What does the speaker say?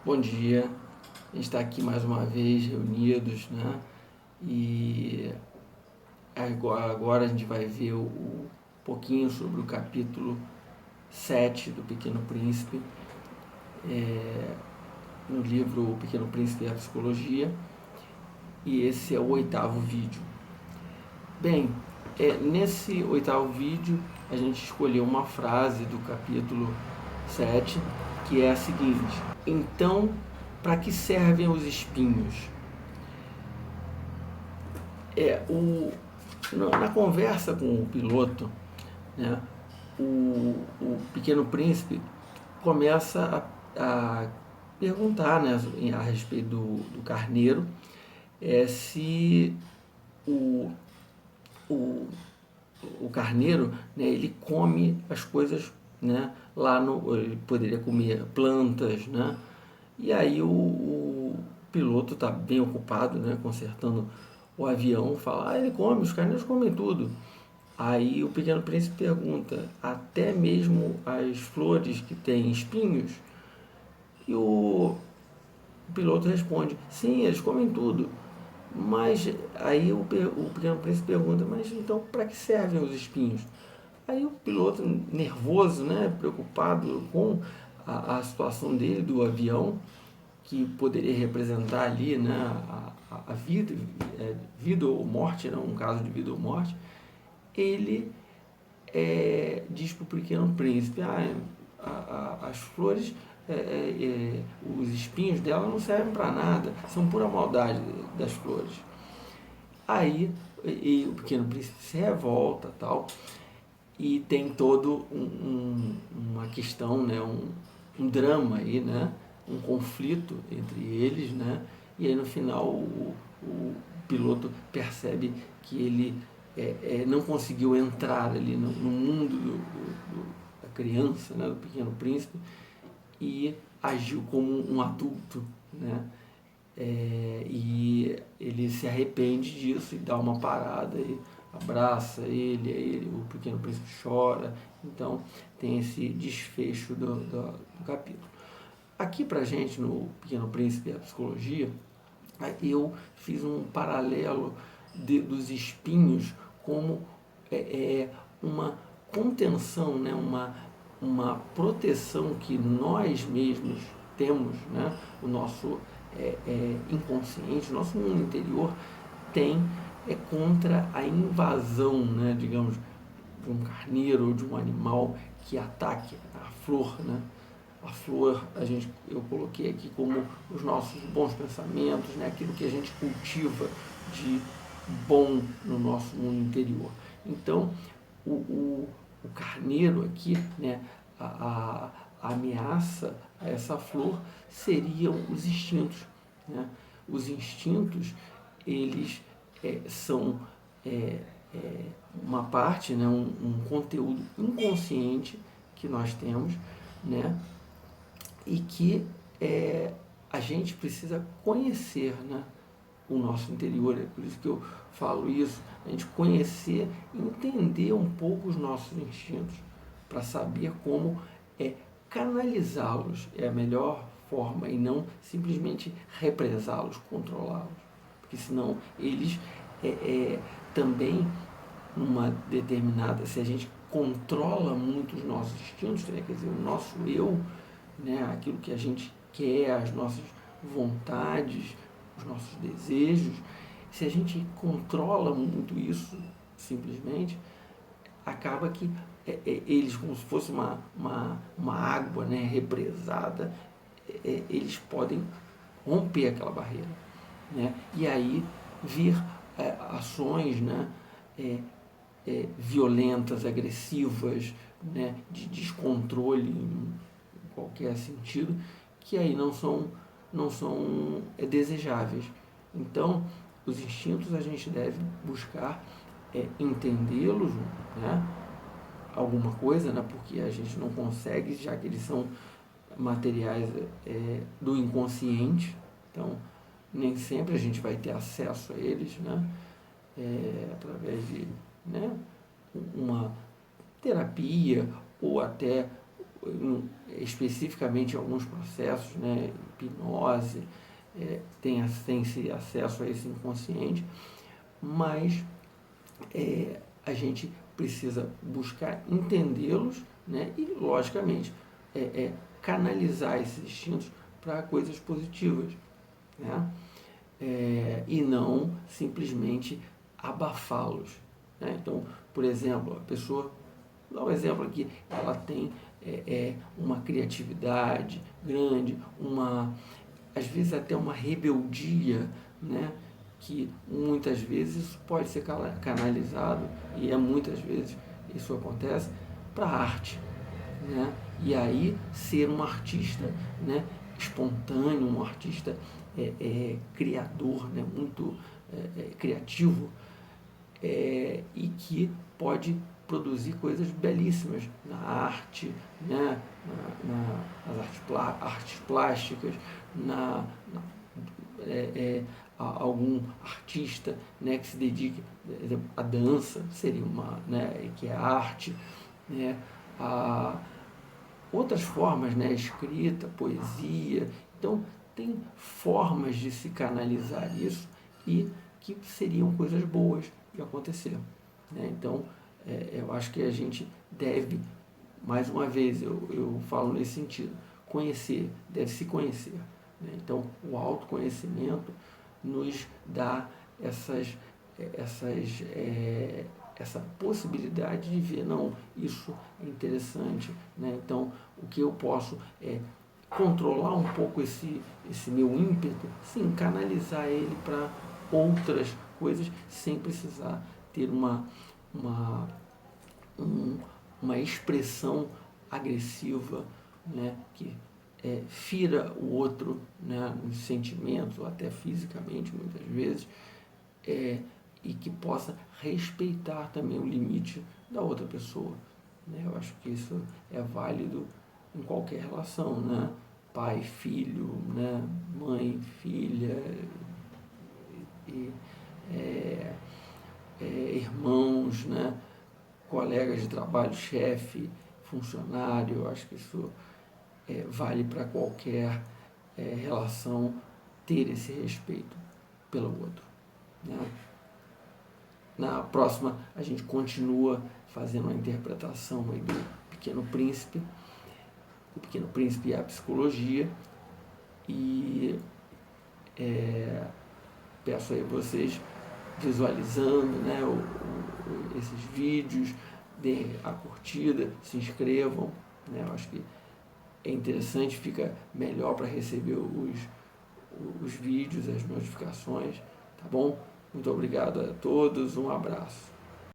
Bom dia, a gente está aqui mais uma vez reunidos, né? E agora a gente vai ver um pouquinho sobre o capítulo 7 do Pequeno Príncipe, no livro O Pequeno Príncipe e a Psicologia, e esse é o oitavo vídeo. Bem, nesse oitavo vídeo a gente escolheu uma frase do capítulo 7, que é a seguinte: então, para que servem os espinhos? Na conversa com o piloto, né, o Pequeno Príncipe começa a perguntar, né, a respeito do carneiro, se o, o, o carneiro, né, ele come as coisas, né, lá no, ele poderia comer plantas, né, e aí o piloto está bem ocupado, né, consertando o avião, fala, ele come, os carneiros comem tudo. Aí o Pequeno Príncipe pergunta, até mesmo as flores que têm espinhos? E o piloto responde, sim, eles comem tudo. Mas aí o Pequeno Príncipe pergunta, mas então para que servem os espinhos? Aí o piloto, nervoso, né, preocupado com a situação dele, do avião, que poderia representar ali, né, a vida, vida ou morte, né, um caso de vida ou morte, ele diz para o Pequeno Príncipe, as flores, os espinhos dela não servem para nada, são pura maldade das flores. Aí o Pequeno Príncipe se revolta, tal, e tem todo uma questão, né, um drama aí, né, um conflito entre eles, né, e aí no final o piloto percebe que ele não conseguiu entrar ali no mundo da criança, né, do Pequeno Príncipe, e agiu como um adulto, né, e ele se arrepende disso e dá uma parada e abraça ele, o Pequeno Príncipe chora. Então tem esse desfecho do capítulo. Aqui pra gente, no Pequeno Príncipe e a Psicologia, eu fiz um paralelo dos espinhos como uma contenção, né? uma proteção que nós mesmos temos, né? O nosso inconsciente, o nosso mundo interior tem contra a invasão, né? digamos, de um carneiro ou de um animal que ataque a flor, né? A flor, eu coloquei aqui como os nossos bons pensamentos, né? Aquilo que a gente cultiva de bom no nosso mundo interior. Então, o carneiro aqui, né? A ameaça a essa flor seriam os instintos, né? Os instintos, eles são uma parte, né? um conteúdo inconsciente que nós temos, né? E que a gente precisa conhecer, né, o nosso interior. É por isso que eu falo isso, a gente conhecer, entender um pouco os nossos instintos, para saber como canalizá-los é a melhor forma e não simplesmente represá-los, controlá-los. Porque senão eles também, numa determinada, se a gente controla muito os nossos instintos, né, quer dizer, o nosso eu, né, aquilo que a gente quer, as nossas vontades, os nossos desejos, se a gente controla muito isso, simplesmente, acaba que eles, como se fosse uma água, né, represada, eles podem romper aquela barreira, né, e aí vir ações, né, violentas, agressivas, né, de descontrole em qualquer sentido, que aí não são desejáveis. Então, os instintos a gente deve buscar entendê-los, né, alguma coisa, né, porque a gente não consegue, já que eles são materiais do inconsciente, então nem sempre a gente vai ter acesso a eles, né, através de, né, uma terapia ou até especificamente em alguns processos, né, hipnose, tem-se acesso a esse inconsciente, mas a gente precisa buscar entendê-los, né, e, logicamente, canalizar esses instintos para coisas positivas, né, e não simplesmente abafá-los, né? Então, por exemplo, a pessoa, vou dar um exemplo aqui, ela tem uma criatividade grande, às vezes até uma rebeldia, né? Que muitas vezes pode ser canalizado, e muitas vezes isso acontece, para a arte, né? E aí ser um artista, né, espontâneo, um artista criador, né, muito criativo, e que pode produzir coisas belíssimas na arte, né, nas artes plásticas, algum artista, né, que se dedique, por exemplo, à dança, seria né, que é arte, né, a outras formas, né, escrita, poesia. Então, tem formas de se canalizar isso e que seriam coisas boas de acontecer, né? Então, eu acho que a gente deve, mais uma vez, eu falo nesse sentido, deve se conhecer, né? Então, o autoconhecimento nos dá essa possibilidade de ver, não, isso é interessante, né? Então, o que eu posso controlar um pouco esse meu ímpeto, sim, canalizar ele para outras coisas, sem precisar ter uma, uma expressão agressiva, né? Que fira o outro, né? Nos sentimentos, ou até fisicamente, muitas vezes, e que possa respeitar também o limite da outra pessoa, né? Eu acho que isso é válido em qualquer relação, né? Pai, filho, né? Mãe, filha, e, irmãos, né? Colegas de trabalho, chefe, funcionário. Eu acho que isso vale para qualquer relação, ter esse respeito pelo outro, né? Na próxima, a gente continua fazendo uma interpretação aí do Pequeno Príncipe, o Pequeno Príncipe e a psicologia, e peço aí vocês visualizando, né, esses vídeos, deem a curtida, se inscrevam, né? Eu acho que é interessante, fica melhor para receber os vídeos, as notificações, tá bom? Muito obrigado a todos, um abraço.